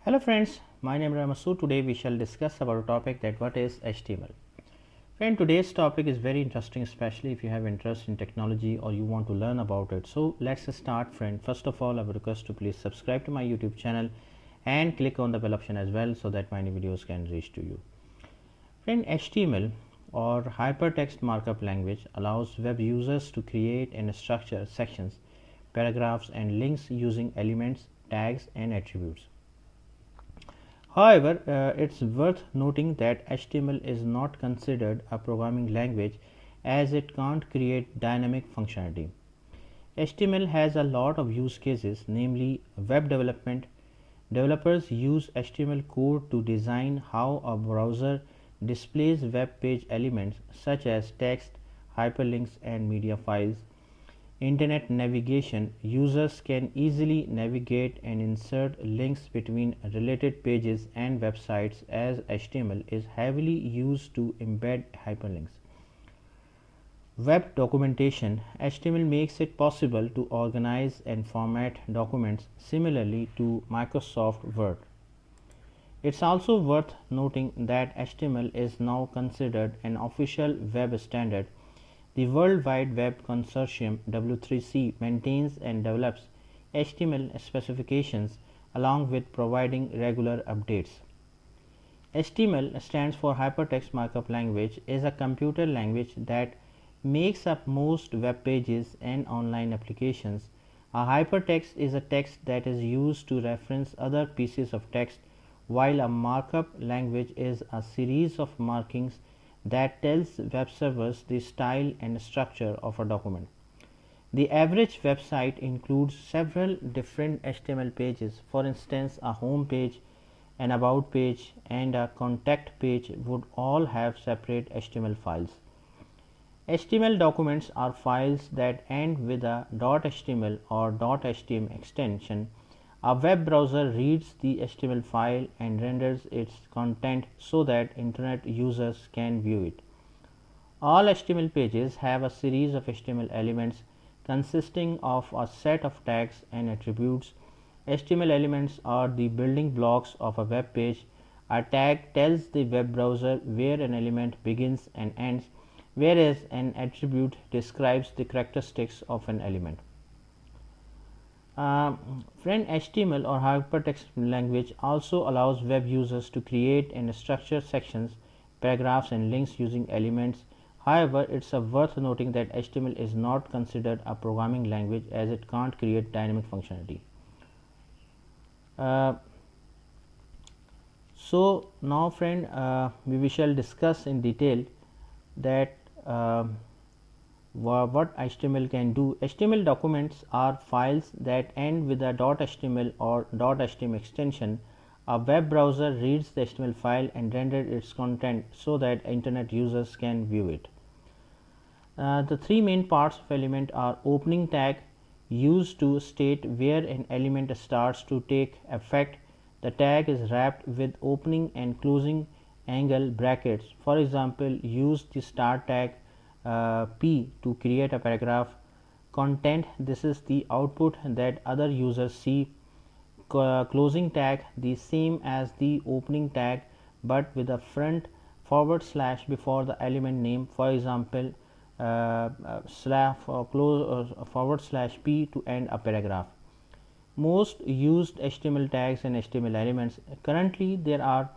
Hello friends, my name is Ramasu. Today we shall discuss about a topic that what is HTML. Friend, today's topic is very interesting, especially if you have interest in technology or you want to learn about it. So let's start, friend. First of all, I would request to please subscribe to my YouTube channel and click on the bell option as well so that my new videos can reach to you. Friend, HTML or Hypertext Markup Language allows web users to create and structure sections, paragraphs and links using elements, tags and attributes. However, it's worth noting that HTML is not considered a programming language as it can't create dynamic functionality. HTML has a lot of use cases, namely web development. Developers use HTML code to design how a browser displays web page elements such as text, hyperlinks and media files. Internet navigation, users can easily navigate and insert links between related pages and websites, as HTML is heavily used to embed hyperlinks. Web documentation, HTML makes it possible to organize and format documents similarly to Microsoft Word. It's also worth noting that HTML is now considered an official web standard. The World Wide Web Consortium W3C maintains and develops HTML specifications along with providing regular updates. HTML stands for Hypertext Markup Language, is a computer language that makes up most web pages and online applications. A hypertext is a text that is used to reference other pieces of text, while a markup language is a series of markings that tells web servers the style and structure of a document. The average website includes several different HTML pages. For instance, a home page, an about page and a contact page would all have separate HTML files. HTML documents are files that end with a .html or .htm extension. A web browser reads the HTML file and renders its content so that internet users can view it. All HTML pages have a series of HTML elements consisting of a set of tags and attributes. HTML elements are the building blocks of a web page. A tag tells the web browser where an element begins and ends, whereas an attribute describes the characteristics of an element. Friend, HTML or hypertext language also allows web users to create and structure sections, paragraphs and links using elements. However, it's worth noting that HTML is not considered a programming language as it can't create dynamic functionality. So now friend, we shall discuss in detail that what HTML can do. HTML documents are files that end with a .html or .htm extension. A web browser reads the HTML file and renders its content so that internet users can view it. The three main parts of element are opening tag, used to state where an element starts to take effect. The tag is wrapped with opening and closing angle brackets. For example, use the start tag P to create a paragraph. Content, this is the output that other users see. Closing tag, the same as the opening tag but with a front / before the element name. For example, / P to end a paragraph. Most used HTML tags and HTML elements. Currently there are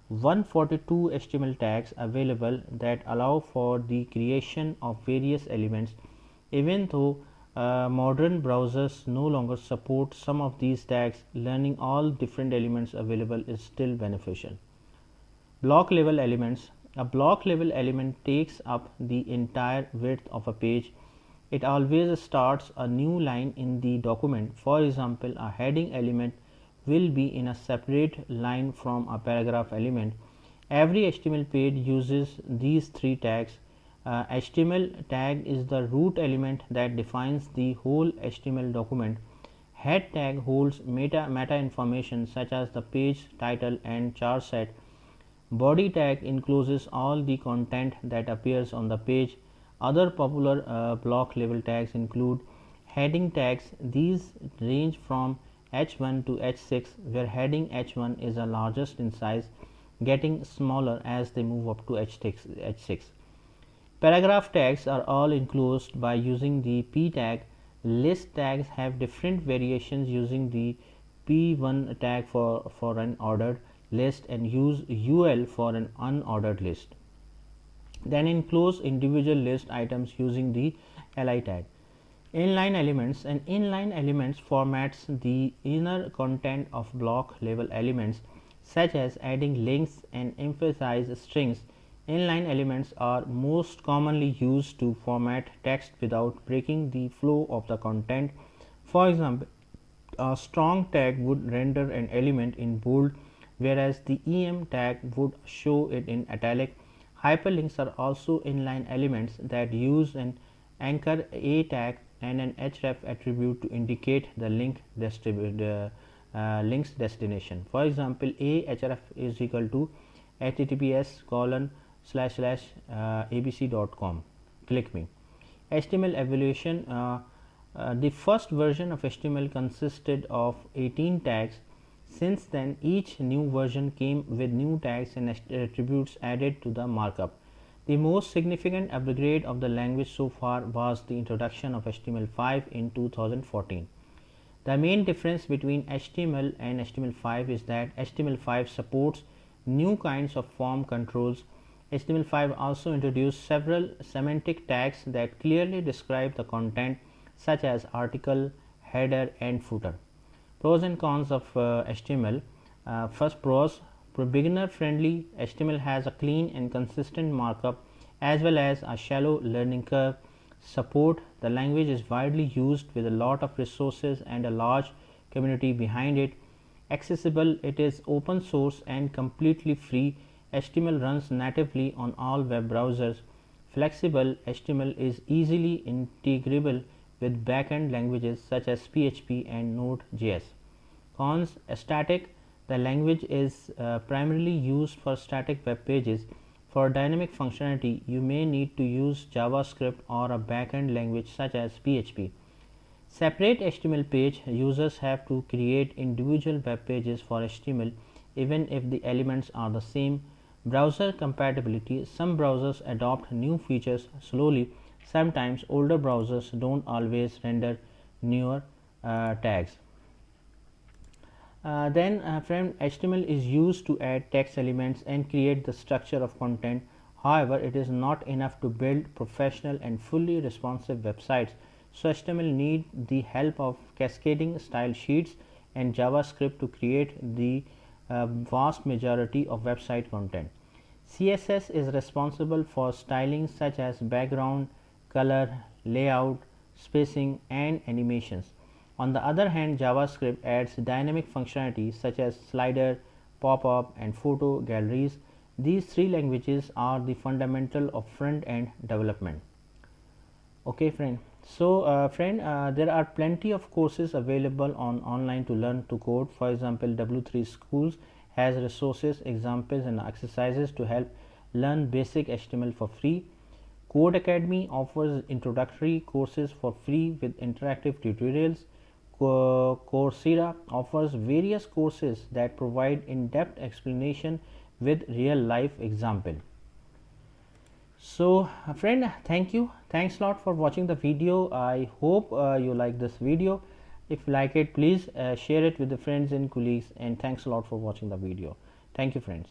142 HTML tags available that allow for the creation of various elements. Even though modern browsers no longer support some of these tags, learning all different elements available is still beneficial. Block level elements. A block level element takes up the entire width of a page. It always starts a new line in the document. For example, a heading element will be in a separate line from a paragraph element. Every HTML page uses these three tags. HTML tag is the root element that defines the whole HTML document. Head tag holds meta information such as the page title and char set. Body tag encloses all the content that appears on the page. Other popular block level tags include heading tags. These range from H1 to H6, where heading H1 is the largest in size, getting smaller as they move up to H6. Paragraph tags are all enclosed by using the p tag. List tags have different variations using the p1 tag for an ordered list and use ul for an unordered list. Then enclose individual list items using the li tag. Inline elements. An inline elements formats the inner content of block level elements, such as adding links and emphasize strings. Inline elements are most commonly used to format text without breaking the flow of the content. For example, a strong tag would render an element in bold, whereas the em tag would show it in italic. Hyperlinks are also inline elements that use an anchor a tag and an href attribute to indicate the link's destination. For example, a href is equal to https://abc.com. Click me. HTML evaluation. The first version of HTML consisted of 18 tags. Since then, each new version came with new tags and attributes added to the markup. The most significant upgrade of the language so far was the introduction of HTML5 in 2014. The main difference between HTML and HTML5 is that HTML5 supports new kinds of form controls. HTML5 also introduced several semantic tags that clearly describe the content, such as article, header, and footer. Pros and cons of HTML. First, pros. Beginner friendly. HTML has a clean and consistent markup as well as a shallow learning curve. Support. The language is widely used with a lot of resources and a large community behind it. Accessible. It is open source and completely free. HTML runs natively on all web browsers. Flexible. HTML is easily integrable with backend languages such as PHP and Node.js. Cons. Static. The language is primarily used for static web pages. For dynamic functionality, you may need to use JavaScript or a backend language such as PHP. Separate HTML page. Users have to create individual web pages for HTML even if the elements are the same. Browser compatibility. Some browsers adopt new features slowly. Sometimes older browsers don't always render newer tags. Friend, HTML is used to add text elements and create the structure of content. However, it is not enough to build professional and fully responsive websites. So HTML need the help of cascading style sheets and JavaScript to create the vast majority of website content. CSS is responsible for styling such as background, color, layout, spacing, and animations. On the other hand, JavaScript adds dynamic functionality such as slider, pop-up, and photo galleries. These three languages are the fundamental of front-end development. Okay, friend. So, there are plenty of courses available online to learn to code. For example, W3 Schools has resources, examples, and exercises to help learn basic HTML for free. Code Academy offers introductory courses for free with interactive tutorials. Coursera offers various courses that provide in-depth explanation with real-life example. So, friend, thank you. Thanks a lot for watching the video. I hope you like this video. If you like it, please share it with the friends and colleagues. And thanks a lot for watching the video. Thank you, friends.